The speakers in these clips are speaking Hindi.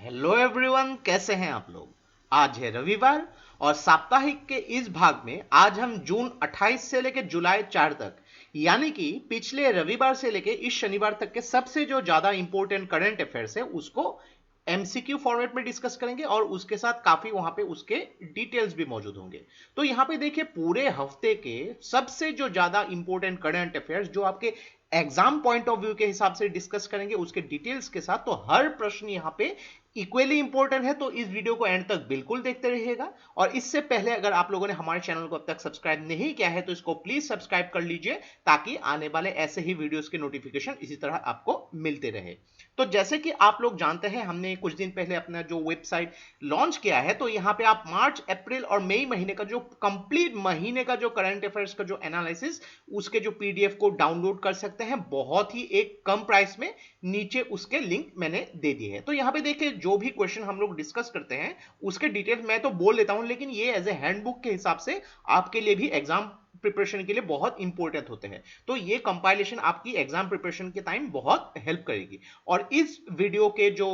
हेलो एवरीवन, कैसे हैं आप लोग। आज है रविवार और साप्ताहिक के इस भाग में आज हम जून 28 से लेकर जुलाई 4 तक यानी कि पिछले रविवार से लेकर इस शनिवार तक के सबसे जो ज्यादा इंपॉर्टेंट करंट अफेयर्स है उसको एमसीक्यू फॉर्मेट में डिस्कस करेंगे और उसके साथ काफी वहां पे उसके डिटेल्स भी मौजूद होंगे। तो यहां पे देखिए पूरे हफ्ते के सबसे जो ज्यादा इंपॉर्टेंट करंट अफेयर्स जो आपके एग्जाम पॉइंट ऑफ व्यू के हिसाब से डिस्कस करेंगे उसके डिटेल्स के साथ। तो हर प्रश्न यहाँ पे इक्वली इंपॉर्टेंट है, तो इस वीडियो को एंड तक बिल्कुल देखते रहिएगा। और इससे पहले अगर आप लोगों ने हमारे चैनल को अब तक सब्सक्राइब नहीं किया है तो इसको प्लीज सब्सक्राइब कर लीजिए ताकि आने वाले ऐसे ही वीडियोस के नोटिफिकेशन इसी तरह आपको मिलते रहे। तो जैसे कि आप लोग जानते हैं हमने कुछ दिन पहले अपना जो वेबसाइट लॉन्च किया है, तो यहाँ पे आप मार्च, अप्रैल और मई महीने का जो कंप्लीट महीने का जो करंट अफेयर्स का जो एनालिसिस उसके जो पीडीएफ को डाउनलोड कर सकते हैं बहुत ही एक कम प्राइस में। नीचे उसके लिंक मैंने दे दिए हैं। तो यहाँ पे देखिए जो भी क्वेश्चन हम लोग डिस्कस करते हैं उसके डिटेल्स मैं तो बोल लेता हूं, लेकिन ये एज ए हैंडबुक के हिसाब से आपके लिए भी एग्जाम प्रिपरेशन के लिए बहुत इंपॉर्टेंट होते हैं। तो ये कंपाइलेशन आपकी एग्जाम प्रिपरेशन के टाइम बहुत हेल्प करेगी। और इस वीडियो के जो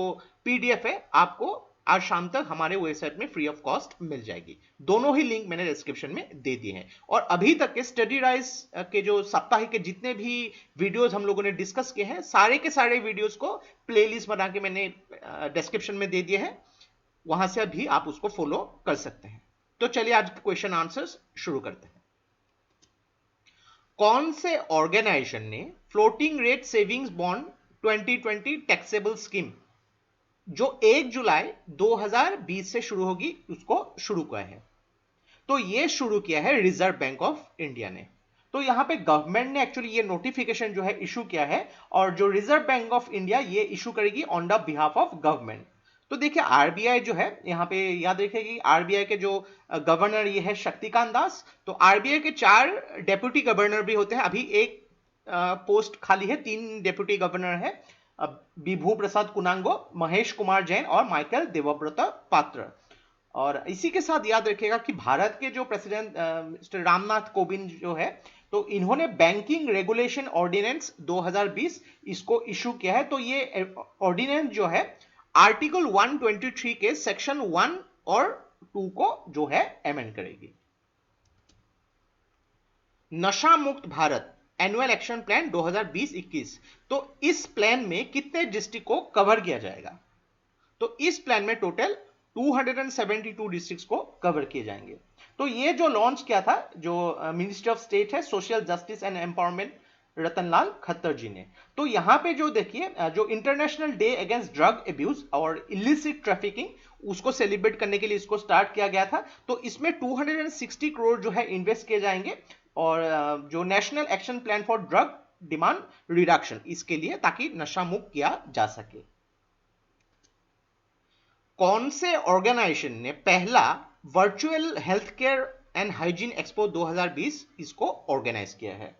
पीडीएफ है आपको आज शाम तक हमारे वेबसाइट में फ्री ऑफ कॉस्ट मिल जाएगी। दोनों ही लिंक मैंने डिस्क्रिप्शन में दे दिए हैं। और अभी तक के स्टडी राइज के जो साप्ताहिक के जितने भी वीडियोस हम लोगों ने डिस्कस किए हैं सारे के सारे वीडियोस को प्लेलिस्ट बना के मैंने डिस्क्रिप्शन में दे दिए हैं, वहां से भी आप उसको फॉलो कर सकते हैं। तो चलिए आज क्वेश्चन आंसर्स शुरू करते हैं। कौन से ऑर्गेनाइजेशन ने floating rate savings bond 2020 taxable scheme जो 1 जुलाई 2020 से शुरू होगी उसको शुरू किया है? तो ये शुरू किया है रिजर्व बैंक ऑफ इंडिया ने। तो यहां पे गवर्नमेंट ने एक्चुअली ये नोटिफिकेशन जो है इशू किया है और जो रिजर्व बैंक ऑफ इंडिया ये इशू करेगी on the behalf of government. तो देखिए आरबीआई जो है यहाँ पे याद रखिए कि आरबीआई के जो गवर्नर ये है शक्तिकांत दास। तो आरबीआई के 4 डेप्यूटी गवर्नर भी होते हैं। अभी एक पोस्ट खाली है, 3 डेप्यूटी गवर्नर है, विभू प्रसाद कुनांगो, महेश कुमार जैन और माइकल देवव्रत पात्र। और इसी के साथ याद रखिएगा कि भारत के जो प्रेसिडेंट मिस्टर रामनाथ कोविंद जो है तो इन्होंने बैंकिंग रेगुलेशन ऑर्डिनेंस 2020 इसको इशू किया है। तो ये ऑर्डिनेंस जो है आर्टिकल 123 के सेक्शन 1 और 2 को जो है अमेंड करेगी। नशा मुक्त भारत एनुअल एक्शन प्लान 2020-21, तो इस प्लान में कितने डिस्ट्रिक्ट को कवर किया जाएगा? तो इस प्लान में टोटल 272 डिस्ट्रिक्ट्स को कवर किए जाएंगे। तो ये जो लॉन्च किया था जो मिनिस्टर ऑफ स्टेट है social justice and empowerment Ratanlal Khattar ji ने। तो यहाँ पे जो देखिए जो international day against drug abuse और इलिसिट ट्रैफिकिंग उसको सेलिब्रेट करने के लिए इसको स्टार्ट किया गया था। तो इसमें 260 करोड़ जो है इन्वेस्ट किए जाएंगे और जो national action plan for drug demand reduction इसके लिए, ताकि नशा मुक्त किया जा सके। कौन से ऑर्गेनाइजेशन ने पहला virtual health care and hygiene expo 2020 इसको ऑर्गेनाइज किया है?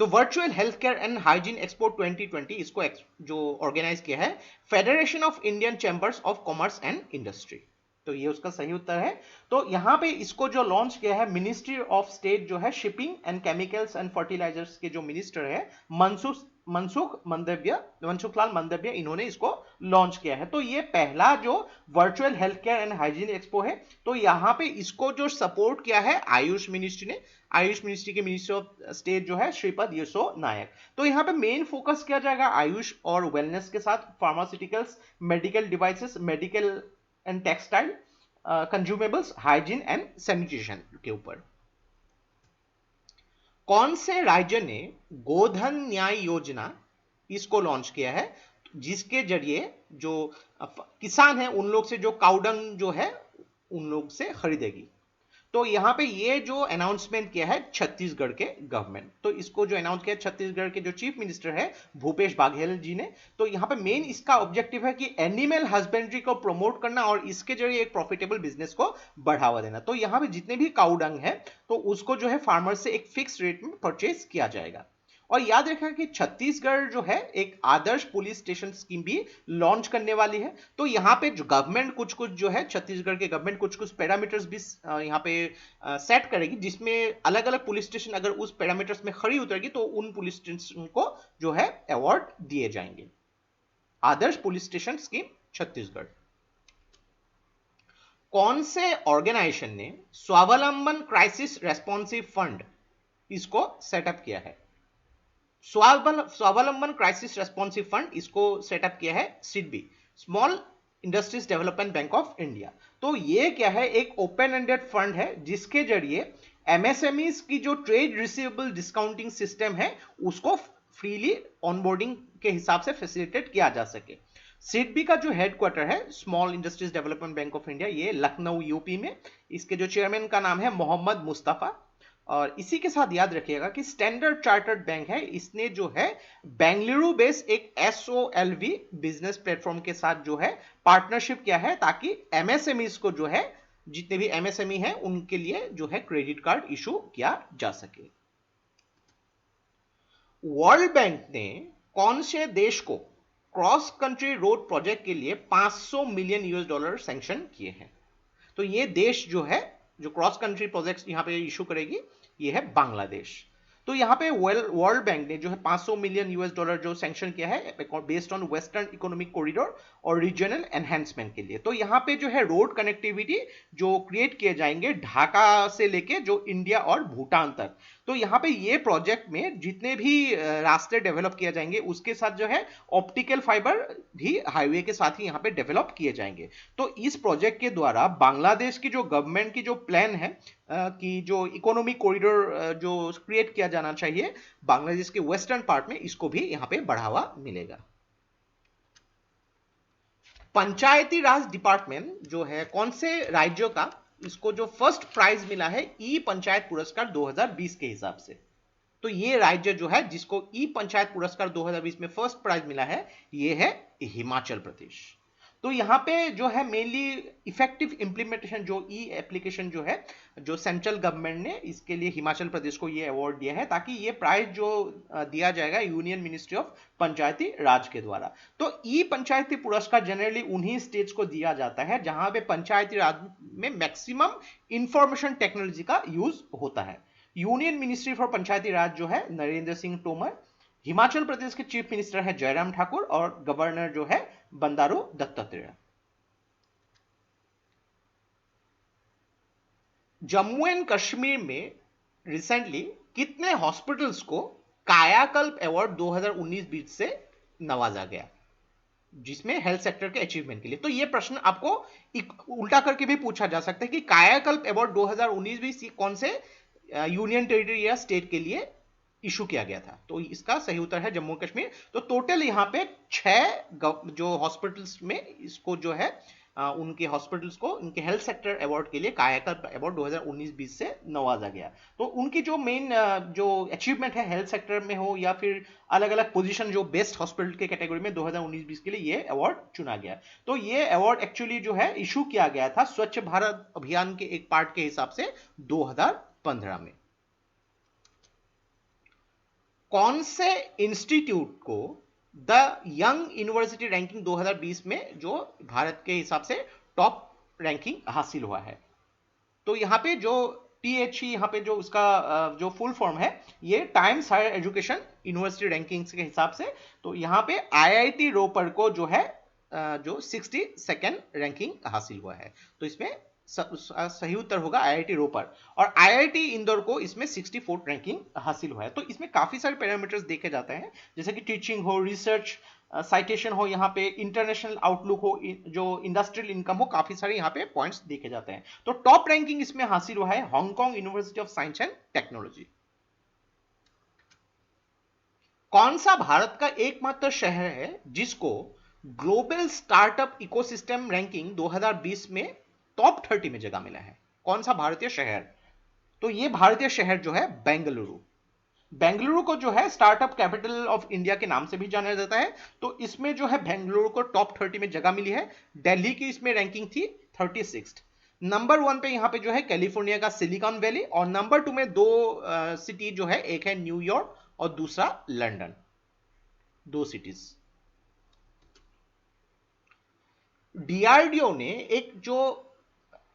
तो virtual health care and hygiene expo 2020 इसको जो ऑर्गेनाइज किया है federation of Indian chambers of commerce and industry. तो ये उसका सही उत्तर है। तो यहां पे इसको जो लॉन्च किया है मिनिस्ट्री ऑफ स्टेट जो है shipping and chemicals and fertilizers के जो मिनिस्टर है मनसुखलाल मंदव्य, इन्होंने इसको लॉन्च किया है। तो ये पहला जो virtual health care and hygiene expo है। तो यहाँ पे इसको जो सपोर्ट किया है आयुष मिनिस्ट्री ने, आयुष मिनिस्ट्री के मिनिस्टर ऑफ स्टेट जो है श्रीपद येसो नायक। तो यहाँ पे मेन फोकस किया जाएगा आयुष और वेलनेस के साथ pharmaceuticals, medical devices, medical and textile, consumables, hygiene and sanitation के ऊपर। कौन से राज्य ने गोधन न्याय योजना इसको लॉन्च किया है जिसके जरिए जो किसान है उन लोग से जो काउडंग जो है उन लोग से खरीदेगी? तो यहां पे ये जो अनाउंसमेंट किया है छत्तीसगढ़ के गवर्नमेंट। तो इसको जो अनाउंस किया छत्तीसगढ़ के जो चीफ मिनिस्टर है भूपेश बाघेल जी ने। तो यहां पे मेन इसका ऑब्जेक्टिव है कि एनिमल हस्बेंड्री को प्रमोट करना और इसके जरिए एक प्रॉफिटेबल बिजनेस को बढ़ावा देना। तो यहां पे जितने भी काउडंग है तो उसको जो है फार्मर से एक फिक्स रेट में परचेज किया जाएगा। और याद रखना कि छत्तीसगढ़ जो है एक आदर्श पुलिस स्टेशन स्कीम भी लॉन्च करने वाली है। तो यहाँ पे जो गवर्नमेंट कुछ कुछ जो है छत्तीसगढ़ के गवर्नमेंट कुछ कुछ पैरामीटर्स भी यहाँ पे सेट करेगी जिसमें अलग अलग पुलिस स्टेशन अगर उस पैरामीटर्स में खड़ी उतरेगी तो उन पुलिस स्टेशन को जो है अवार्ड दिए जाएंगे। आदर्श पुलिस स्टेशन स्कीम छत्तीसगढ़। कौन से ऑर्गेनाइजेशन ने स्वावलंबन क्राइसिस रेस्पॉन्सिव फंड इसको सेटअप किया है? स्वावलंबन क्राइसिस रेस्पॉन्सिव फंड इसको सेटअप किया है SIDBI, small industries development bank of India. तो ये क्या है, एक ओपन एंडेड फंड है जिसके जरिए एमएसएमईज की जो ट्रेड रिसीवेबल डिस्काउंटिंग सिस्टम है उसको फ्रीली ऑनबोर्डिंग के हिसाब से फैसिलिटेट किया जा सके। सिडबी का जो हेडक्वार्टर है small industries development bank of India, ये लखनऊ यूपी में। इसके जो चेयरमैन का नाम है मोहम्मद मुस्तफा। और इसी के साथ याद रखिएगा कि स्टैंडर्ड चार्टर्ड बैंक है, इसने जो है बेंगलुरु बेस्ड एक SOLV बिजनेस प्लेटफॉर्म के साथ जो है पार्टनरशिप किया है ताकि एमएसएमईज को जो है, जितने भी एमएसएमई है उनके लिए जो है क्रेडिट कार्ड इशू किया जा सके। वर्ल्ड बैंक ने कौन से देश को क्रॉस कंट्री रोड प्रोजेक्ट के लिए $500 मिलियन सैंक्शन किए हैं? तो ये देश जो है, जो क्रॉस कंट्री प्रोजेक्ट्स यहां पे इशू करेगी, ये है बांग्लादेश। तो यहां पे वर्ल्ड बैंक ने जो है $500 मिलियन जो सैंक्शन किया है based on western economic corridor और रीजनल एनहेंसमेंट के लिए। तो यहां पे जो है रोड कनेक्टिविटी जो क्रिएट किए जाएंगे ढाका से लेके जो इंडिया और भूटान तक। तो यहाँ पे ये प्रोजेक्ट में जितने भी रास्ते डेवलप किए जाएंगे उसके साथ जो है ऑप्टिकल फाइबर भी हाईवे के साथ ही यहाँ पे डेवलप किए जाएंगे। तो इस प्रोजेक्ट के द्वारा बांग्लादेश की जो गवर्नमेंट की जो प्लान है कि जो इकोनॉमिक कॉरिडोर जो क्रिएट किया जाना चाहिए बांग्लादेश के वेस्टर्न पार्ट में, इसको भी यहाँ पे बढ़ावा मिलेगा। पंचायती राज डिपार्टमेंट जो है कौन से राज्यों का, इसको जो फर्स्ट प्राइज मिला है ई पंचायत पुरस्कार 2020 के हिसाब से। तो ये राज्य जो है जिसको ई पंचायत पुरस्कार 2020 में फर्स्ट प्राइज मिला है, ये है हिमाचल प्रदेश। तो यहाँ पे जो है मेनली इफेक्टिव इंप्लीमेंटेशन जो ई एप्लीकेशन जो है, जो सेंट्रल गवर्नमेंट ने इसके लिए हिमाचल प्रदेश को ये अवार्ड दिया है ताकि ये प्राइज जो दिया जाएगा यूनियन मिनिस्ट्री ऑफ पंचायती राज के द्वारा। तो ई पंचायती पुरस्कार जनरली उन्हीं स्टेट्स को दिया जाता है जहां पे पंचायती राज में मैक्सिमम इंफॉर्मेशन टेक्नोलॉजी का यूज होता है। यूनियन मिनिस्ट्री फॉर पंचायती राज जो है नरेंद्र सिंह तोमर, हिमाचल प्रदेश के चीफ मिनिस्टर है जयराम ठाकुर और गवर्नर जो है बंडारू दत्तात्रेय। जम्मू एंड कश्मीर में रिसेंटली कितने हॉस्पिटल्स को कायाकल्प अवार्ड 2019-20 से नवाजा गया, जिसमें हेल्थ सेक्टर के अचीवमेंट के लिए? तो यह प्रश्न आपको उल्टा करके भी पूछा जा सकता है कि कायाकल्प अवार्ड 2019-20 कौन से यूनियन टेरिटरी या स्टेट के लिए इशू किया गया था? तो इसका सही उत्तर है जम्मू कश्मीर। तो टोटल यहाँ पे 6 जो हॉस्पिटल्स में इसको जो है उनके हॉस्पिटल्स को उनके हेल्थ सेक्टर अवार्ड के लिए कायाकल्प अवार्ड 2019-20 से नवाजा गया। तो उनकी जो मेन जो अचीवमेंट है हेल्थ सेक्टर में हो या फिर अलग अलग पोजीशन जो बेस्ट हॉस्पिटल के कैटेगरी में 2019-20 के लिए ये अवार्ड चुना गया। तो ये अवार्ड एक्चुअली जो है इशू किया गया था स्वच्छ भारत अभियान के एक पार्ट के हिसाब से 2015 में। कौन से इंस्टीट्यूट को द यंग यूनिवर्सिटी रैंकिंग 2020 में जो भारत के हिसाब से टॉप रैंकिंग हासिल हुआ है? तो यहाँ पे जो THE यहाँ पे जो उसका जो फुल फॉर्म है ये Times higher education university rankings के हिसाब से। तो यहाँ पे IIT रोपर को जो है जो 62nd रैंकिंग हासिल हुआ है। तो इसमें सही उत्तर होगा IIT रोपर। और IIT इंदौर को इसमें 64th रैंकिंग हासिल हुआ है। तो इसमें काफी सारे पैरामीटर्स देखे जाते हैं जैसे कि टीचिंग हो, रिसर्च साइटेशन हो, यहाँ पे इंटरनेशनल आउटलुक हो, जो इंडस्ट्रियल इनकम हो, काफी सारे यहाँ पे पॉइंट्स देखे जाते हैं। तो टॉप रैंकिंग इसमें हासिल हुआ है Hong Kong university of science and technology. कौन सा भारत का एकमात्र शहर है जिसको ग्लोबल स्टार्टअप इकोसिस्टम रैंकिंग 2020 में टॉप 30 में जगह मिला है? कौन सा भारतीय शहर? तो ये भारतीय शहर जो है बेंगलुरु। बेंगलुरु को जो है स्टार्टअप कैपिटल ऑफ इंडिया के नाम से भी जाना जाता है। तो इसमें जो है बेंगलुरु को टॉप 30 में जगह मिली है। दिल्ली की इसमें रैंकिंग थी 36। नंबर 1 पे यहाँ पे जो है कैलिफोर्निया का सिलिकॉन वैली और नंबर 2 में 2 सिटी जो है, एक है न्यूयॉर्क और दूसरा लंदन, 2 सिटीज। DRDO ने एक जो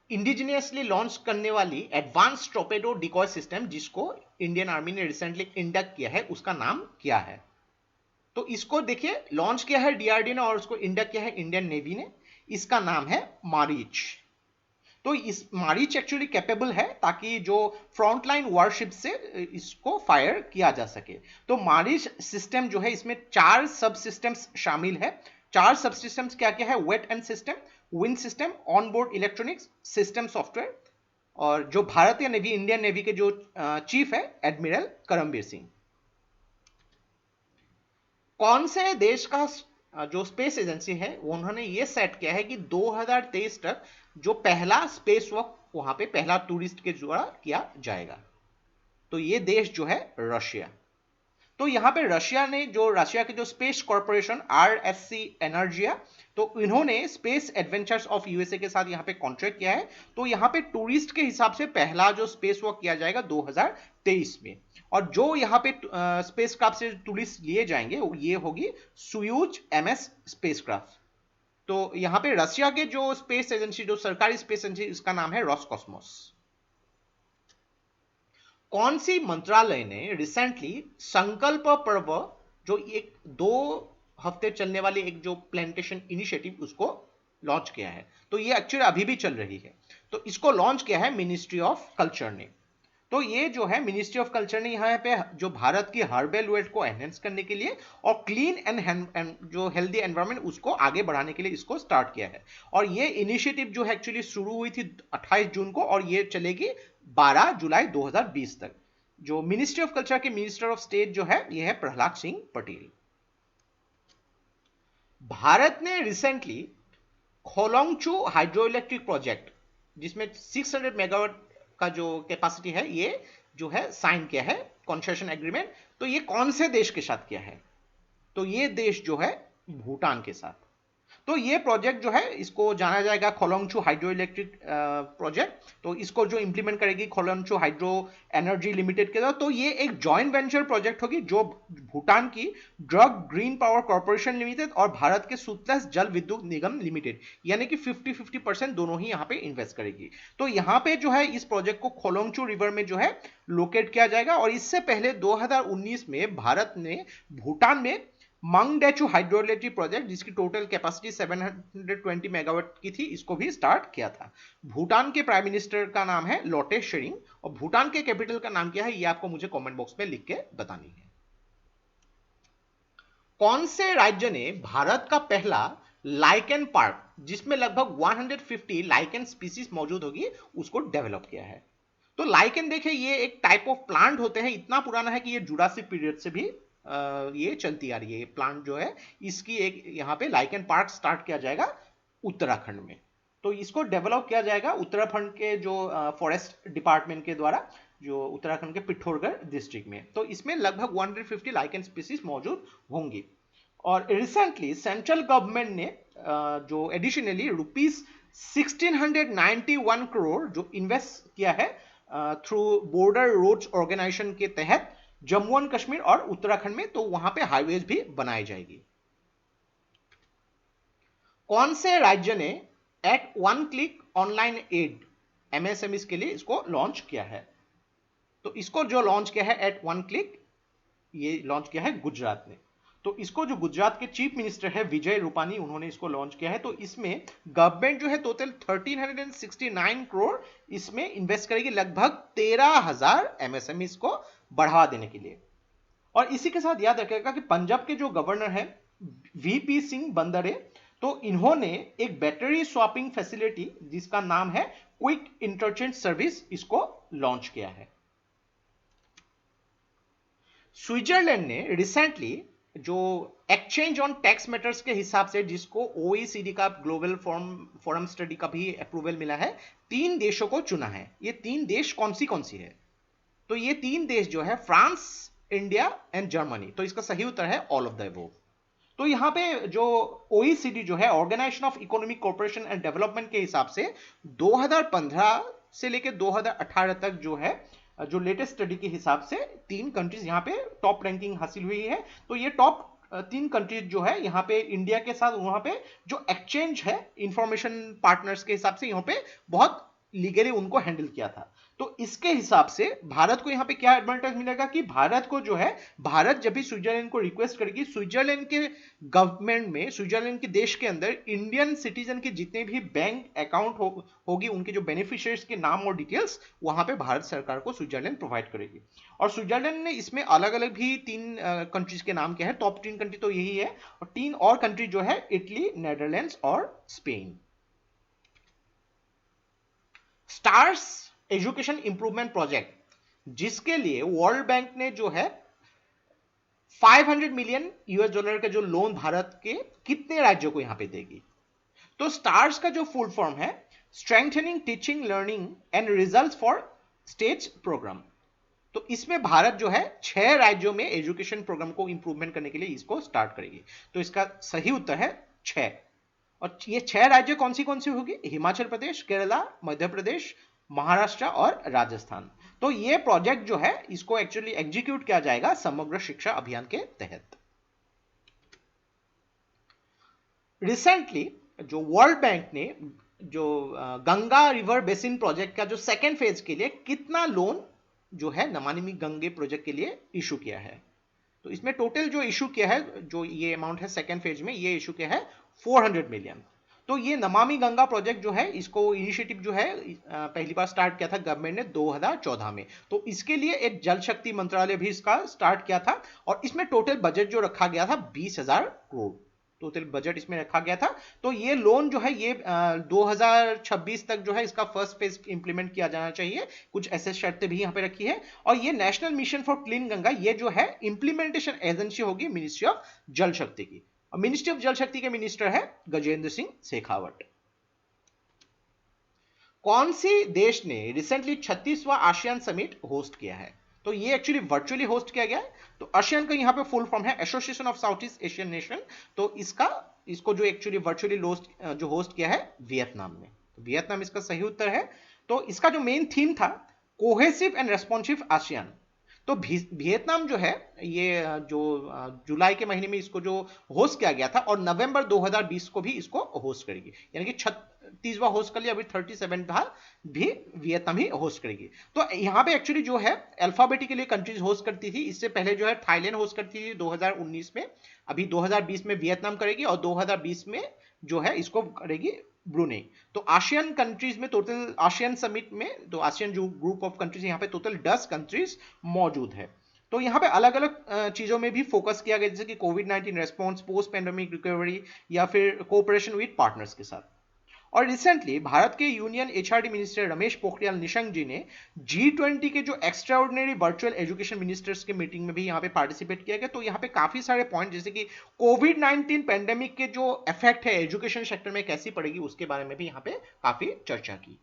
इंडिजिनियसली लॉन्च करने वाली एडवांस टॉर्पेडो डिकॉय सिस्टम जिसको इंडियन आर्मी ने रिसेंटली इंडक्ट किया है, उसका नाम क्या है? तो इसको देखिए लॉन्च किया है डीआरडीओ ने और उसको इंडक्ट किया है इंडियन नेवी ने। इसका नाम है मारीच। तो इस मारीच एक्चुअली कैपेबल है ताकि जो फ्रंटलाइन वॉरशिप से इसको फायर किया जा सके। तो मारीच सिस्टम जो है इसमें 4 सब सिस्टम्स शामिल है। 4 सब सिस्टम्स क्या क्या है? Weight and system, wind system, on board electronics system software. और जो भारतीय नेवी, इंडियन नेवी के जो चीफ है एडमिरल करमबीर सिंह। कौन से देश का जो स्पेस एजेंसी है उन्होंने ये सेट किया है कि 2023 तक जो पहला स्पेस वॉक वहां पे पहला टूरिस्ट के द्वारा किया जाएगा? तो ये देश जो है रशिया। तो यहां पे रशिया ने जो रशिया के जो स्पेस कॉर्पोरेशन आरएससी एनर्जिया, तो इन्होंने स्पेस एडवेंचर्स ऑफ यूएसए के साथ यहां पे कॉन्ट्रैक्ट किया है। तो यहां पे टूरिस्ट के हिसाब से पहला जो स्पेस वॉक किया जाएगा 2023 में। और जो यहां पे स्पेस क्राफ्ट से टूरिस्ट लिए जाएंगे ये होगी सोयूज एमएस स्पेसक्राफ्ट। तो यहां पे रशिया के जो स्पेस एजेंसी, जो सरकारी स्पेस एजेंसी, इसका नाम है रॉसकॉस्मोस। कौन सी मंत्रालय ने रिसेंटली संकल्प पर्व, जो एक 2 हफ्ते चलने वाली एक जो प्लांटेशन इनिशिएटिव, उसको लॉन्च किया है? तो ये एक्चुअली अभी भी चल रही है। तो इसको लॉन्च किया है मिनिस्ट्री ऑफ कल्चर ने। तो ये जो है मिनिस्ट्री ऑफ कल्चर ने यहाँ पे जो भारत की हर्बल वेल्थ को एनहेंस करने के लिए और क्लीन एंड जो हेल्दी एनवायरनमेंट उसको आगे बढ़ाने के लिए इसको स्टार्ट किया है। और ये इनिशिएटिव जो है एक्चुअली शुरू हुई थी 28 जून को और ये चलेगी 12 जुलाई 2020 तक। जो मिनिस्ट्री ऑफ कल्चर के मिनिस्टर ऑफ स्टेट जो है ये है प्रहलाद सिंह पटेल। भारत ने recently Kholongchu hydro electric project, जिसमें 600 मेगावाट का जो कैपेसिटी है, ये जो है साइन किया है कंसेशन एग्रीमेंट। तो ये कौन से देश के साथ किया है? तो ये देश जो है भूटान के साथ। तो ये प्रोजेक्ट जो है इसको जाना जाएगा खोलोंगचू हाइड्रो इलेक्ट्रिक प्रोजेक्ट। तो इसको जो इंप्लीमेंट करेगी खोलोंगचू हाइड्रो एनर्जी लिमिटेड के साथ। तो ये एक जॉइंट वेंचर प्रोजेक्ट होगी जो भूटान की drug green power corporation limited और भारत के सुतलेज जल विद्युत निगम लिमिटेड, यानी कि 50-50% दोनों ही यहाँ पे इन्वेस्ट करेगी। तो यहाँ पे जो है इस प्रोजेक्ट को खोलोंगचू रिवर में जो है लोकेट किया जाएगा। और इससे पहले 2019 में भारत ने भूटान में मंगडेचू हाइड्रो इलेक्ट्रिक प्रोजेक्ट, जिसकी टोटल कैपेसिटी 720 मेगावाट की थी, इसको भी स्टार्ट किया था। भूटान के प्राइम मिनिस्टर का नाम है लोटे शेरिंग और भूटान के कैपिटल का नाम क्या है ये आपको मुझे कमेंट बॉक्स में लिख के बतानी है। कौन से राज्य ने भारत का पहला लाइकेन पार्क, जिसमें लगभग 150 लाइकेन स्पीसीज मौजूद होगी, उसको डेवलप किया है? तो लाइकेन देखिए ये एक टाइप ऑफ प्लांट होते हैं, इतना पुराना है कि ये जुरासिक पीरियड से भी ये चलती आ रही है। ये प्लांट जो है इसकी एक यहाँ पे लाइकेन पार्क स्टार्ट किया जाएगा उत्तराखंड में। तो इसको डेवलप किया जाएगा उत्तराखंड के जो फॉरेस्ट डिपार्टमेंट के द्वारा, जो उत्तराखंड के पिथौरागढ़ डिस्ट्रिक्ट में। तो इसमें लगभग 150 लाइकेन स्पीसीज मौजूद होंगी। और रिसेंटली सेंट्रल गवर्नमेंट ने जो एडिशनली ₹1691 करोड़ जो इन्वेस्ट किया है थ्रू बॉर्डर रोड्स ऑर्गेनाइजेशन के तहत जम्मू एंड कश्मीर और उत्तराखंड में। तो वहां पे हाईवेज भी बनाई जाएगी। कौन से राज्य ने at one click online aid MSME के लिए इसको लॉन्च किया है? तो इसको जो लॉन्च किया है एट वन क्लिक, ये लॉन्च किया है गुजरात ने। तो इसको जो गुजरात के चीफ मिनिस्टर है विजय रूपानी, उन्होंने इसको लॉन्च किया है। तो इसमें गवर्नमेंट जो है टोटल 1369 करोड़ इसमें इन्वेस्ट करेगी, लगभग 13,000 एमएसएमई को बढ़ावा देने के लिए। और इसी के साथ याद रखिएगा कि पंजाब के जो गवर्नर है वीपी सिंह बंदरे, तो इन्होंने एक बैटरी स्वैपिंग फैसिलिटी जिसका नाम है क्विक इंटरचेंज सर्विस, इसको लॉन्च किया है। स्विट्जरलैंड ने रिसेंटली जो एक्सचेंज ऑन टैक्स मैटर्स के हिसाब से, जिसको ओईसीडी का ग्लोबल फोरम स्टडी का भी अप्रूवल मिला है, 3 देशों को चुना है। ये 3 देश कौन सी है? तो ये 3 देश जो है फ्रांस, इंडिया एंड जर्मनी। तो इसका सही उत्तर है ऑल ऑफ द अबव। तो यहां पे जो ओईसीडी जो है organisation of economic cooperation and development के हिसाब से 2015 से लेकर 2018 तक जो है जो लेटेस्ट स्टडी के हिसाब से 3 कंट्रीज यहां पे टॉप रैंकिंग हासिल हुई है। तो ये टॉप 3 कंट्रीज जो है यहाँ पे इंडिया के साथ, वहां पे जो एक्सचेंज है इंफॉर्मेशन पार्टनर्स के हिसाब से यहाँ पे बहुत लीगली उनको हैंडल किया था। तो इसके हिसाब से भारत को यहाँ पे क्या एडवांटेज मिलेगा कि भारत को जो है, भारत जब भी स्विट्जरलैंड को रिक्वेस्ट करेगी, स्विट्जरलैंड के गवर्नमेंट में, स्विट्जरलैंड के देश के अंदर इंडियन सिटीजन के जितने भी बैंक अकाउंट होगी, उनके जो बेनिफिशियरीज के नाम और डिटेल्स वहां पे भारत सरकार को स्विट्जरलैंड प्रोवाइड करेगी। और स्विट्जरलैंड ने इसमें अलग अलग भी 3 कंट्रीज के नाम क्या है, टॉप 3 कंट्री तो यही है, और 3 और कंट्री जो है इटली, नेदरलैंड्स और Spain. Stars education improvement project, जिसके लिए वर्ल्ड बैंक ने जो है 500 मिलियन यूएस डॉलर का जो लोन भारत के कितने राज्यों को यहां पे देगी। तो स्टार्स का जो फुल फॉर्म है strengthening teaching learning and results for states programme. तो इसमें भारत जो है 6 राज्यों में एजुकेशन प्रोग्राम को इंप्रूवमेंट करने के लिए इसको स्टार्ट करेगी। तो इसका सही उत्तर है 6। और ये 6 राज्य कौन सी होगी? हिमाचल प्रदेश, केरला, मध्य प्रदेश, महाराष्ट्र और राजस्थान। तो ये प्रोजेक्ट जो है इसको एक्चुअली एग्जीक्यूट किया जाएगा समग्र शिक्षा अभियान के तहत। रिसेंटली जो वर्ल्ड बैंक ने जो गंगा रिवर बेसिन प्रोजेक्ट का जो सेकेंड फेज के लिए कितना लोन जो है नमामि गंगे प्रोजेक्ट के लिए इशू किया है। तो इसमें टोटल जो इशू किया है, जो ये अमाउंट है सेकेंड फेज में, ये इशू किया है 400 मिलियन। तो ये नमामि गंगा प्रोजेक्ट जो है, इसको इनिशिएटिव जो है पहली बार स्टार्ट किया था गवर्नमेंट ने 2014 में। तो इसके लिए एक जल शक्ति मंत्रालय भी इसका स्टार्ट किया था, और इसमें टोटल बजट जो रखा गया था 20,000 करोड़ टोटल बजट इसमें रखा गया था। तो ये लोन जो है ये 2026 तक जो है इसका फर्स्ट फेज इंप्लीमेंट किया जाना चाहिए, कुछ ऐसे शर्तें भी यहाँ पे रखी है। और ये national mission for clean Ganga, ये जो है इंप्लीमेंटेशन एजेंसी होगी मिनिस्ट्री ऑफ जल शक्ति की, और मिनिस्ट्री ऑफ जल शक्ति के मिनिस्टर है गजेंद्र सिंह शेखावत। कौन सी देश ने रिसेंटली 36वां आसियान समिट होस्ट किया है? तो ये एक्चुअली वर्चुअली होस्ट किया गया है। तो आसियान का यहाँ पे फुल फॉर्म है association of south east Asian nation. तो इसको जो एक्चुअली वर्चुअली जो होस्ट किया है वियतनाम ने। तो वियतनाम इसका सही उत्तर है। तो इसका जो मेन थीम था कोहेसिव एंड रेस्पॉन्सिव आसियान। तो वियतनाम जो है ये जो जुलाई के महीने में इसको जो होस्ट किया गया था, और नवंबर 2020 को भी इसको होस्ट करेगी, यानी कि 36वां होस्ट कर लिया, अभी 37वां भी वियतनाम ही होस्ट करेगी। तो यहाँ पे एक्चुअली जो है अल्फाबेटिकली कंट्रीज होस्ट करती थी। इससे पहले जो है थाईलैंड होस्ट करती थी 2019 में, अभी 2020 में वियतनाम करेगी, और 2020 में जो है इसको करेगी ब्रुनेई। तो आसियान कंट्रीज में टोटल, आसियान समिट में तो आसियान जो ग्रुप ऑफ कंट्रीज, यहाँ पे टोटल 10 कंट्रीज मौजूद है। तो यहाँ पे अलग अलग चीजों में भी फोकस किया गया, जैसे कि कोविड-19 रेस्पॉन्स, पोस्ट पैंडेमिक रिकवरी, या फिर कोऑपरेशन विद पार्टनर्स के साथ। और रिसेंटली भारत के union HRD minister Ramesh Pokhriyal Nishank ji ने G20 के जो एक्स्ट्राऑर्डिनरी वर्चुअल एजुकेशन मिनिस्टर्स के मीटिंग में भी यहाँ पे पार्टिसिपेट किया गया। तो यहाँ पे काफी सारे पॉइंट, जैसे कि कोविड-19 पेंडेमिक के जो इफेक्ट है एजुकेशन सेक्टर में कैसी पड़ेगी, उसके बारे में भी यहाँ पे काफी चर्चा की।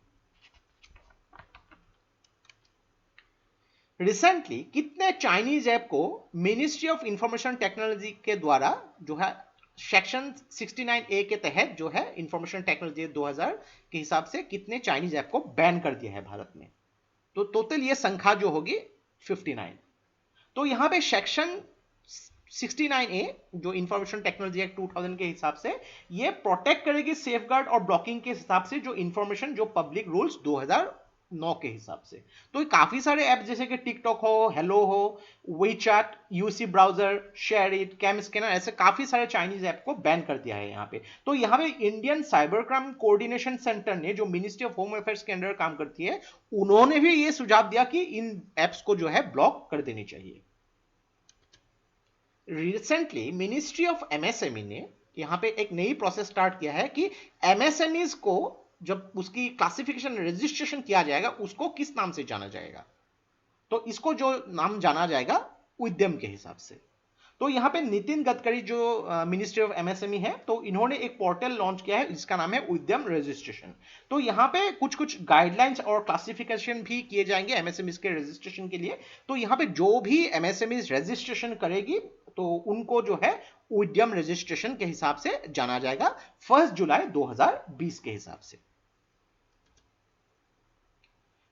रिसेंटली कितने चाइनीज ऐप को मिनिस्ट्री ऑफ इंफॉर्मेशन टेक्नोलॉजी के द्वारा जो है सेक्शन 69A के तहत जो है इंफॉर्मेशन टेक्नोलॉजी 2000 के हिसाब से कितने चाइनीज ऐप को बैन कर दिया है भारत में? तो टोटल ये संख्या जो होगी 59। तो यहां पे सेक्शन 69A जो इंफॉर्मेशन टेक्नोलॉजी एक्ट 2000 के हिसाब से ये प्रोटेक्ट करेगी सेफगार्ड और ब्लॉकिंग के हिसाब से जो इंफॉर्मेशन जो पब्लिक रूल्स 2009 के हिसाब से। तो काफी सारे ऐप जैसे कि टिकटॉक हो, हेलो हो, WeChat, UC browser, SHAREit, CamScanner, ऐसे काफी सारे चाइनीज ऐप को बैन कर दिया है यहाँ पे। तो यहाँ पे Indian cyber crime coordination centre ने, जो मिनिस्ट्री ऑफ होम अफेयर्स के अंडर काम करती है, उन्होंने भी ये सुझाव दिया कि इन एप्स को जो है ब्लॉक कर देनी चाहिए। रिसेंटली मिनिस्ट्री ऑफ एमएसएमई ने यहाँ पे एक नई प्रोसेस स्टार्ट किया है कि एमएसएमईज को जब उसकी क्लासिफिकेशन रजिस्ट्रेशन किया जाएगा उसको किस नाम से जाना जाएगा। तो इसको जो नाम जाना जाएगा उद्यम के हिसाब से। तो यहाँ पे नितिन गडकरी जो मिनिस्ट्री ऑफ एमएसएमई है, तो इन्होंने एक पोर्टल लॉन्च किया है जिसका नाम है उद्यम रजिस्ट्रेशन। तो यहाँ पे कुछ कुछ गाइडलाइंस और क्लासिफिकेशन भी किए जाएंगे एमएसएमई के रजिस्ट्रेशन के लिए। तो यहाँ पे जो भी एमएसएमई रजिस्ट्रेशन करेगी तो उनको जो है उद्यम रजिस्ट्रेशन के हिसाब से जाना जाएगा 1 जुलाई 2020 के हिसाब से।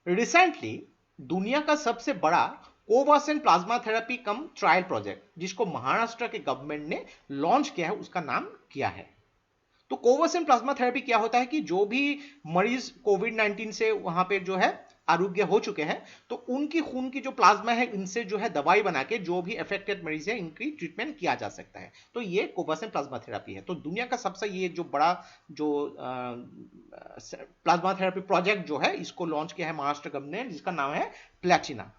रिसेंटली दुनिया का सबसे बड़ा कोवैक्सीन प्लाज्मा थेरेपी कम ट्रायल प्रोजेक्ट जिसको महाराष्ट्र के गवर्नमेंट ने लॉन्च किया है, उसका नाम क्या है? तो कोवैक्सीन प्लाज्मा थेरेपी क्या होता है कि जो भी मरीज कोविड-19 से वहां पे जो है आरोग्य हो चुके हैं, तो उनकी खून की जो प्लाज्मा है इनसे जो है दवाई बना के जो भी अफेक्टेड मरीज है इनकी ट्रीटमेंट किया जा सकता है। तो ये कोवैक्सीन प्लाज्मा थेरेपी है। तो दुनिया का सबसे ये जो बड़ा जो प्लाज्मा थेरेपी प्रोजेक्ट जो है इसको लॉन्च किया है महाराष्ट्र गवर्नमेंट ने, जिसका नाम है प्लैटिना।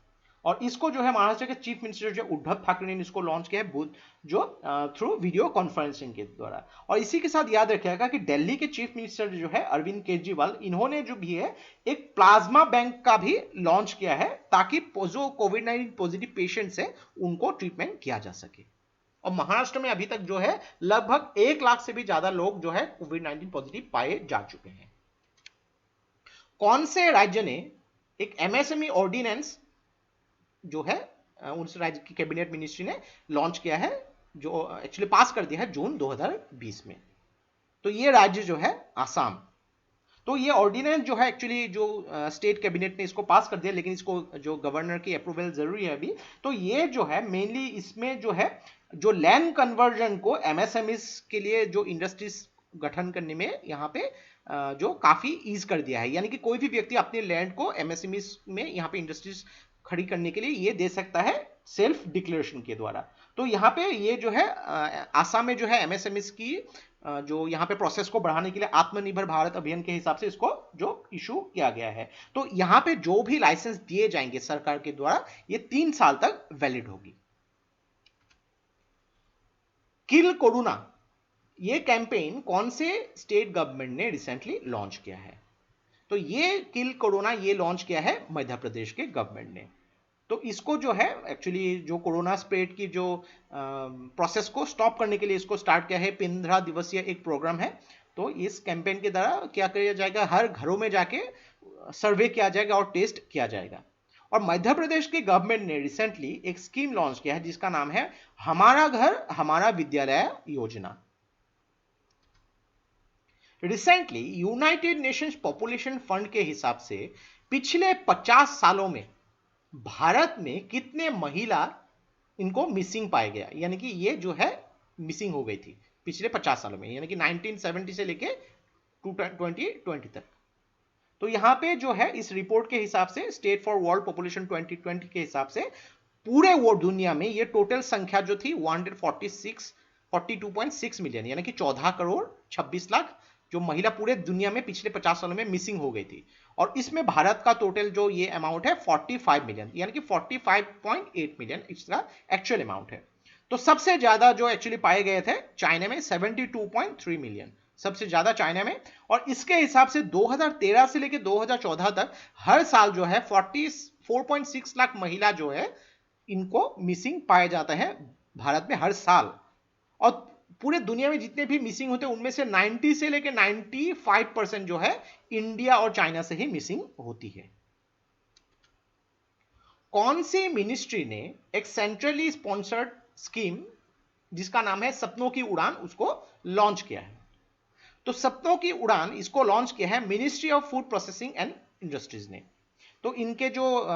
और इसको जो है महाराष्ट्र के चीफ मिनिस्टर जो उद्धव ठाकरे ने इसको लॉन्च किया है जो थ्रू वीडियो कॉन्फ्रेंसिंग के द्वारा। और इसी के साथ याद रखिएगा कि दिल्ली के चीफ मिनिस्टर जो है अरविंद केजरीवाल, इन्होंने जो भी है एक प्लाज्मा बैंक का भी लॉन्च किया है ताकि जो कोविड-19 पॉजिटिव पेशेंट्स है उनको ट्रीटमेंट किया जा सके। और महाराष्ट्र में अभी तक जो है लगभग 1 लाख से भी ज्यादा लोग जो है कोविड-19 पॉजिटिव पाए जा चुके हैं। कौन से राज्य ने एक एमएसएमई ऑर्डिनेंस जो है उस राज्य की कैबिनेट मिनिस्ट्री ने लॉन्च किया है, जो एक्चुअली पास कर दिया है जून 2020 में। तो ये राज्य जो है आसाम। तो ये ऑर्डिनेंस जो है एक्चुअली जो स्टेट कैबिनेट ने इसको पास कर दिया, लेकिन इसको जो गवर्नर की अप्रूवल जरूरी है अभी। तो ये जो है मेनली इसमें जो है जो लैंड कन्वर्जन को एमएसएमईज के लिए जो इंडस्ट्रीज गठन करने में यहाँ पे जो काफी ईज कर दिया है, यानी कि कोई भी व्यक्ति अपने लैंड को एमएसएमईज में यहाँ पे इंडस्ट्रीज खड़ी करने के लिए ये दे सकता है सेल्फ डिक्लेरेशन के द्वारा। तो यहाँ पे ये जो है आसाम में जो है एमएसएमईज की जो यहाँ पे प्रोसेस को बढ़ाने के लिए आत्मनिर्भर भारत अभियान के हिसाब से इसको जो इशू किया गया है। तो यहाँ पे जो भी लाइसेंस दिए जाएंगे सरकार के द्वारा ये 3 साल तक वैलिड होगी। किल कोरोना ये कैंपेन कौन से स्टेट गवर्नमेंट ने रिसेंटली लॉन्च किया है? तो ये किल कोरोना ये लॉन्च किया है मध्य प्रदेश के गवर्नमेंट ने। तो इसको जो है एक्चुअली जो कोरोना स्प्रेड की जो प्रोसेस को स्टॉप करने के लिए इसको स्टार्ट किया है। 15 दिवसीय एक प्रोग्राम है। तो इस कैंपेन के द्वारा क्या किया जाएगा, हर घरों में जाके सर्वे किया जाएगा और टेस्ट किया जाएगा। और मध्य प्रदेश के गवर्नमेंट ने रिसेंटली एक स्कीम लॉन्च किया है जिसका नाम है हमारा घर हमारा विद्यालय योजना। Recently United Nations population fund के हिसाब से पिछले 50 सालों में भारत में कितने महिला इनको मिसिंग पाया गया, यानी कि ये जो है मिसिंग हो गई थी पिछले 50 सालों में, यानी कि 1970 से लेके 2020 तक। तो यहां पे जो है इस रिपोर्ट के हिसाब से स्टेट फॉर वर्ल्ड पॉपुलेशन 2020 के हिसाब से पूरे वर्ल्ड दुनिया में ये टोटल संख्या जो थी 42.6 मिलियन, यानी कि 14 करोड़ 26 लाख जो महिला पूरे दुनिया में पिछले 50 सालों में मिसिंग हो गई थी। और इसमें भारत का टोटल जो ये अमाउंट है 45 मिलियन, यानी कि 45.8 मिलियन इसका एक्चुअल अमाउंट है। तो सबसे ज्यादा जो एक्चुअली पाए गए थे चाइना में 72.3 मिलियन, सबसे ज्यादा चाइना में। और इसके हिसाब से 2013 से लेकर 2014 तक हर साल जो है 44.6 लाख महिला जो है इनको मिसिंग पाया जाता है भारत में हर साल। और पूरे दुनिया में जितने भी मिसिंग होते हैं उनमें से 90 से लेकर 95% जो है इंडिया और चाइना से ही मिसिंग होती है। कौन सी मिनिस्ट्री ने एक सेंट्रली स्पॉन्सर्ड स्कीम जिसका नाम है सपनों की उड़ान उसको लॉन्च किया है? तो सपनों की उड़ान इसको लॉन्च किया है ministry of food processing and industries ने। तो इनके जो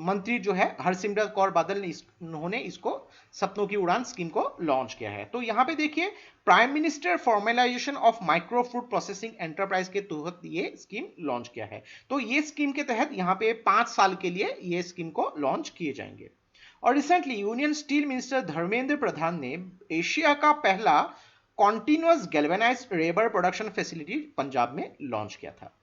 मंत्री जो है हरसिमरत कौर बादल ने उन्होंने इसको सपनों की उड़ान स्कीम को लॉन्च किया है। तो यहां पे देखिए prime minister formalisation of micro food processing enterprise के तहत ये स्कीम लॉन्च किया है। तो ये स्कीम के तहत यहां पे 5 साल के लिए ये स्कीम को लॉन्च किए जाएंगे। और recently union steel minister Dharmendra Pradhan ने एशिया का पहला continuous galvanized rebar production facility Punjab में लॉन्च किया था।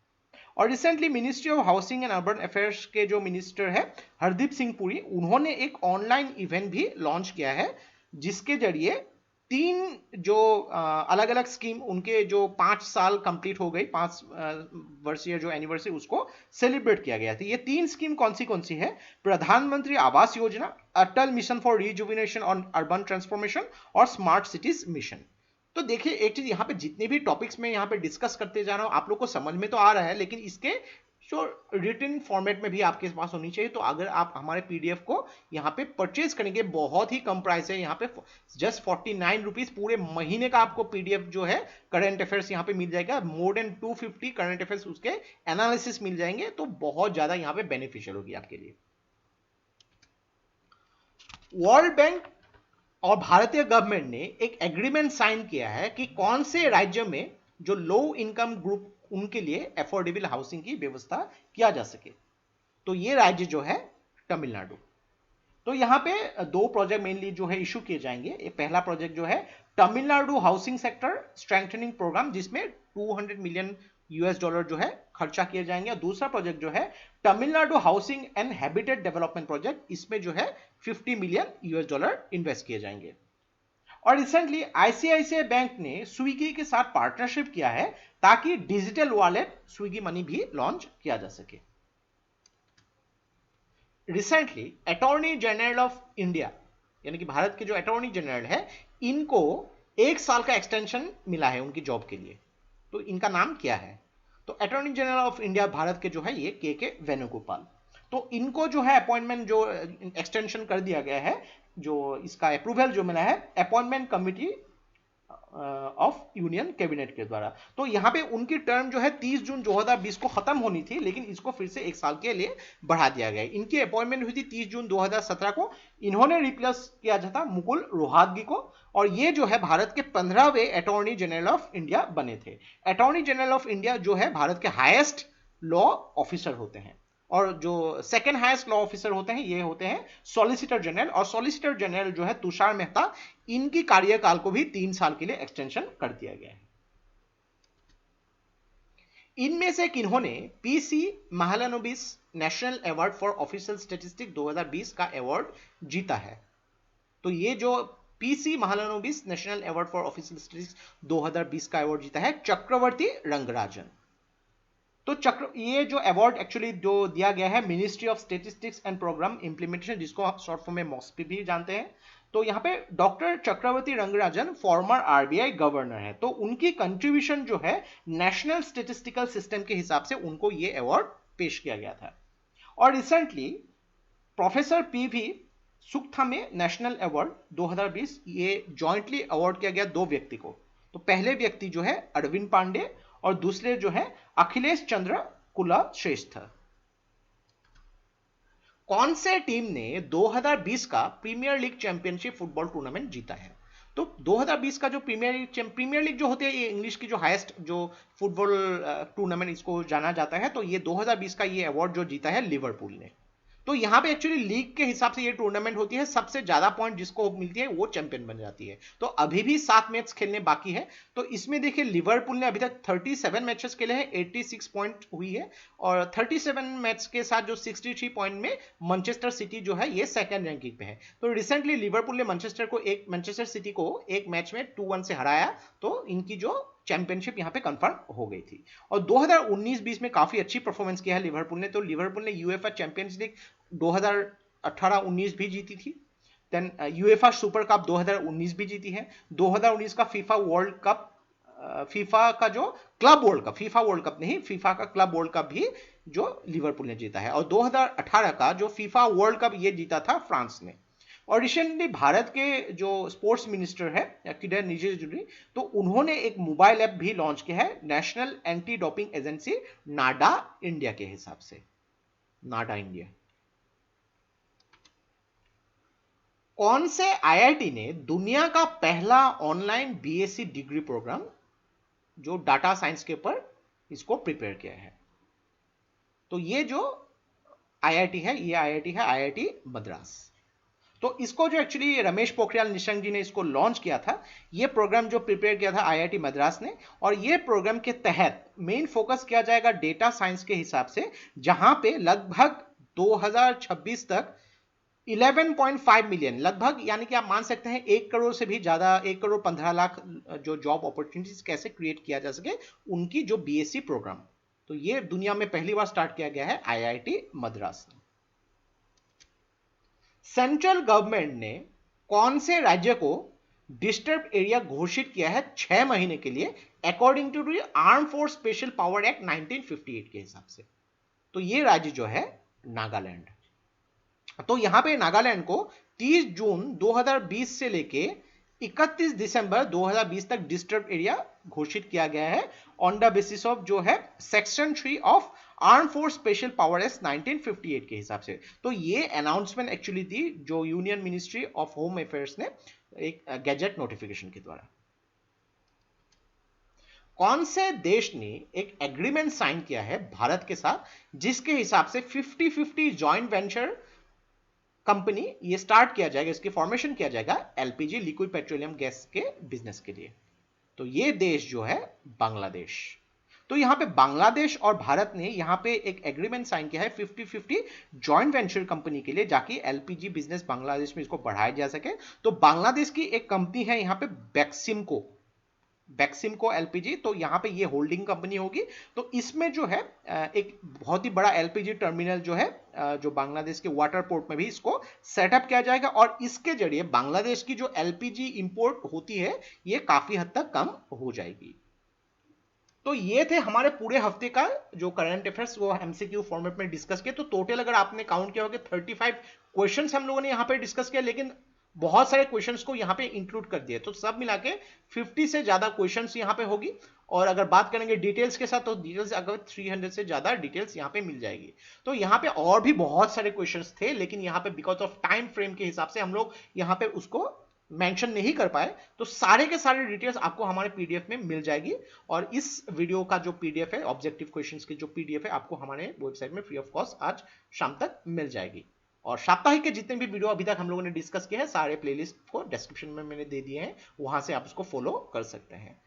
और recently ministry of housing and urban affairs के जो मिनिस्टर है हरदीप सिंह पुरी, उन्होंने एक ऑनलाइन इवेंट भी लॉन्च किया है जिसके जरिए 3 जो अलग अलग स्कीम उनके जो 5 साल कंप्लीट हो गई, 5 वर्षीय जो एनिवर्सरी उसको सेलिब्रेट किया गया था। ये 3 स्कीम कौन सी है? Pradhan Mantri Awas Yojana, Atal mission for rejuvenation on urban transformation और स्मार्ट सिटीज मिशन। तो देखिए एक चीज यहाँ पे जितने भी टॉपिक्स में यहाँ पे डिस्कस करते जा रहा हूँ आप लोग को समझ में तो आ रहा है, लेकिन इसके जो रिटन फॉर्मेट में भी आपके पास होनी चाहिए। तो अगर आप हमारे पीडीएफ को यहाँ पे परचेज करेंगे, बहुत ही कम प्राइस है, यहाँ पे जस्ट 49 रुपीज पूरे महीने का आपको पीडीएफ जो है करंट अफेयर्स यहाँ पे मिल जाएगा। मोर देन 250 करंट अफेयर्स उसके एनालिसिस मिल जाएंगे। तो बहुत ज्यादा यहाँ पे बेनिफिशियल होगी आपके लिए। वर्ल्ड बैंक और भारतीय गवर्नमेंट ने एक एग्रीमेंट साइन किया है कि कौन से राज्य में जो लो इनकम ग्रुप उनके लिए अफोर्डेबल हाउसिंग की व्यवस्था किया जा सके। तो ये राज्य जो है तमिलनाडु। तो यहाँ पे दो प्रोजेक्ट मेनली जो है इशू किए जाएंगे। पहला प्रोजेक्ट जो है Tamil Nadu housing sector strengthening programme, जिसमें 200 मिलियन यूएस डॉलर जो है खर्चा किए जाएंगे। और दूसरा प्रोजेक्ट जो है Tamil Nadu housing and habitat development project, इसमें जो है 50 मिलियन यूएस डॉलर इन्वेस्ट किए जाएंगे। और रिसेंटली आईसीआईसीआई बैंक ने स्विगी के साथ पार्टनरशिप किया है ताकि डिजिटल वॉलेट स्विगी मनी भी लॉन्च किया जा सके। Recently attorney general of India, यानी कि भारत के जो अटॉर्नी जनरल है, इनको 1 साल का एक्सटेंशन मिला है उनकी जॉब के लिए। तो इनका नाम क्या है? तो attorney general of India Bharat के जो है ये के वेणुगोपाल। तो इनको जो है अपॉइंटमेंट जो एक्सटेंशन कर दिया गया है, जो इसका अप्रूवल जो मिला है appointment committee of union cabinet के द्वारा। तो यहाँ पे उनकी टर्म जो है 30 जून 2020 को खत्म होनी थी, लेकिन इसको फिर से 1 साल के लिए बढ़ा दिया गया। इनकी अपॉइंटमेंट हुई थी 30 जून 2017 को। इन्होंने रिप्लेस किया जाता मुकुल रोहतगी को, और ये जो है भारत के 15वें अटॉर्नी जनरल ऑफ इंडिया बने थे। अटॉर्नी जनरल ऑफ इंडिया जो है भारत के हाईएस्ट लॉ ऑफिसर होते हैं, और जो सेकेंड हाईएस्ट लॉ ऑफिसर होते हैं ये होते हैं सॉलिसिटर जनरल। और सॉलिसिटर जनरल जो है तुषार मेहता, इनकी कार्यकाल को भी 3 साल के लिए एक्सटेंशन कर दिया गया है। इनमें से किन्होंने PC Mahalanobis national award for official statistics 2020 का अवार्ड जीता है? तो ये जो PC Mahalanobis national award for official statistics 2020 का अवार्ड जीता है चक्रवर्ती रंगराजन। तो ये जो अवार्ड एक्चुअली जो दिया गया है ministry of statistics and programme implementation, जिसको आप शॉर्ट फॉर्म में मॉस्पी भी जानते हैं। तो यहाँ पे डॉक्टर चक्रवर्ती रंगराजन फॉर्मर आरबीआई गवर्नर है, तो उनकी कंट्रीब्यूशन जो है नेशनल स्टैटिस्टिकल सिस्टम के हिसाब से उनको ये अवार्ड पेश किया गया था। और recently professor PV Sukhatme national award 2020 ये जॉइंटली अवार्ड किया गया 2 व्यक्ति को। तो पहले व्यक्ति जो है अरविंद पांडे और दूसरे जो है अखिलेश चंद्र कुलश्रेष्ठ। कौन से टीम ने 2020 का premier league championship football tournament जीता है? तो 2020 का जो प्रीमियर लीग जो होती है, ये इंग्लिश की जो हाईएस्ट जो फुटबॉल टूर्नामेंट इसको जाना जाता है, तो ये 2020 का ये अवार्ड जो जीता है लिवरपूल ने। तो यहाँ पे एक्चुअली लीग के हिसाब से ये टूर्नामेंट होती है, सबसे ज्यादा पॉइंट जिसको मिलती है वो चैंपियन बन जाती है। तो अभी भी 7 मैच खेलने बाकी है। तो इसमें देखिए लिवरपूल ने अभी तक 37 मैचेस खेले हैं, 86 पॉइंट हुई है, और 37 मैच के साथ जो 63 पॉइंट में मैनचेस्टर सिटी जो है ये सेकंड रैंकिंग पे है। तो रिसेंटली लिवरपूल ने मैनचेस्टर सिटी को एक मैच में 2-1 से हराया, तो इनकी जो चैंपियनशिप यहाँ पे कंफर्म हो गई थी। और 2019-20 में काफी अच्छी परफॉर्मेंस किया है लिवरपूल ने। तो लिवरपूल ने यूएफए चैंपियंस लीग 2018-19 भी जीती थी, देन यूएफए सुपर कप 2019 भी जीती है, 2019 का फीफा वर्ल्ड कप, फीफा का जो club world cup, FIFA world cup नहीं, फीफा का क्लब वर्ल्ड कप भी जो लिवरपूल ने जीता है, और 2018 का जो फीफा वर्ल्ड कप ये जीता था फ्रांस ने। और रिसेंटली भारत के जो स्पोर्ट्स मिनिस्टर है किरेन रिजिजू, तो उन्होंने एक मोबाइल ऐप भी लॉन्च किया है नेशनल एंटी डोपिंग एजेंसी नाडा इंडिया के हिसाब से, नाडा इंडिया। कौन से आईआईटी ने दुनिया का पहला ऑनलाइन बीएससी डिग्री प्रोग्राम जो डाटा साइंस के ऊपर इसको प्रिपेयर किया है? तो ये जो आईआईटी है ये आईआईटी है आईआईटी मद्रास। तो इसको जो एक्चुअली रमेश पोखरियाल निशंक जी ने इसको लॉन्च किया था, ये प्रोग्राम जो प्रिपेयर किया था आईआईटी मद्रास ने। और ये प्रोग्राम के तहत मेन फोकस किया जाएगा डेटा साइंस के हिसाब से, जहां पे लगभग 2026 तक 11.5 मिलियन लगभग, यानी कि आप मान सकते हैं 1 करोड़ से भी ज्यादा, 1 करोड़ 15 लाख जो जॉब अपॉर्चुनिटीज कैसे क्रिएट किया जा सके उनकी जो बीएससी प्रोग्राम, तो ये दुनिया में पहली बार स्टार्ट किया गया है आईआईटी मद्रास ने। सेंट्रल गवर्नमेंट ने कौन से राज्य को डिस्टर्ब एरिया घोषित किया है 6 महीने के लिए according to arm force special power act 1958 के हिसाब से? तो ये राज्य जो है नागालैंड। तो यहां पे नागालैंड को 30 जून 2020 से लेके 31 दिसंबर 2020 तक डिस्टर्ब एरिया घोषित किया गया है ऑन द बेसिस ऑफ जो है section 3 of arm force special power act 1958 के हिसाब से। तो ये अनाउंसमेंट एक्चुअली दी जो union ministry of home affairs ने एक गैजेट नोटिफिकेशन के द्वारा। कौन से देश ने एक एग्रीमेंट साइन किया है भारत के साथ जिसके हिसाब से 50-50 जॉइंट वेंचर कंपनी ये स्टार्ट किया जाएगा, इसकी फॉर्मेशन किया जाएगा एलपीजी लिक्विड पेट्रोलियम गैस के बिजनेस के लिए। तो ये देश जो है बांग्लादेश। तो यहां पे बांग्लादेश और भारत ने यहां पे एक एग्रीमेंट साइन किया है 50-50 जॉइंट वेंचर कंपनी के लिए, जाकि एलपीजी बिजनेस बांग्लादेश में इसको बढ़ाया जा सके। तो बांग्लादेश की एक कंपनी है यहां पे बैक्सिमको एलपीजी, तो यहां पे ये होल्डिंग कंपनी होगी। तो इसमें जो है एक बहुत ही बड़ा एलपीजी टर्मिनल जो है जो बांग्लादेश के वाटर पोर्ट में भी इसको सेटअप किया जाएगा, और इसके जरिए बांग्लादेश की जो एलपीजी इंपोर्ट होती है ये काफी हद तक कम हो जाएगी। तो ये थे हमारे पूरे हफ्ते का जो करंट अफेयर्स वो एमसीक्यू फॉर्मेट में डिस्कस किए। तो टोटल अगर आपने काउंट किया होगा 35 क्वेश्चंस हम लोगों ने यहाँ पे डिस्कस किया, लेकिन बहुत सारे क्वेश्चंस को यहाँ पे इंक्लूड कर दिए, तो सब मिला के 50 से ज्यादा क्वेश्चंस यहाँ पे होगी। और अगर बात करेंगे डिटेल्स के साथ तो डिटेल्स अगर 300 से ज्यादा डिटेल्स यहाँ पे मिल जाएगी। तो यहाँ पे और भी बहुत सारे क्वेश्चंस थे, लेकिन यहाँ पे बिकॉज ऑफ टाइम फ्रेम के हिसाब से हम लोग यहाँ पे उसको मेंशन नहीं कर पाए। तो सारे के सारे डिटेल्स आपको हमारे पीडीएफ में मिल जाएगी, और इस वीडियो का जो पीडीएफ है ऑब्जेक्टिव क्वेश्चंस की जो पीडीएफ है आपको हमारे वेबसाइट में फ्री ऑफ कॉस्ट आज शाम तक मिल जाएगी। और साप्ताहिक के जितने भी वीडियो अभी तक हम लोगों ने डिस्कस किए हैं सारे प्लेलिस्ट को डिस्क्रिप्शन में मैंने दे दिए हैं, वहां से आप उसको फॉलो कर सकते हैं।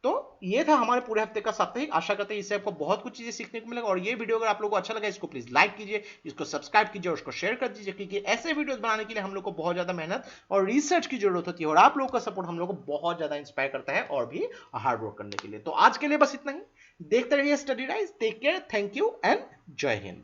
तो ये था हमारे पूरे हफ्ते का साप्ताहिक। आशा करते हैं इससे आपको बहुत कुछ चीजें सीखने को मिलेगा। और ये वीडियो अगर आप लोगों को अच्छा लगा इसको प्लीज लाइक कीजिए, इसको सब्सक्राइब कीजिए और उसको शेयर कर दीजिए, क्योंकि ऐसे वीडियोस बनाने के लिए हम लोग को बहुत ज्यादा मेहनत और रिसर्च की जरूरत होती है, और आप लोगों का सपोर्ट हम लोग को बहुत ज्यादा इंस्पायर करता है और भी हार्ड वर्क करने के लिए। तो आज के लिए बस इतना ही। देखते रहिए Study Rise. Take care, thank you and Jai Hind.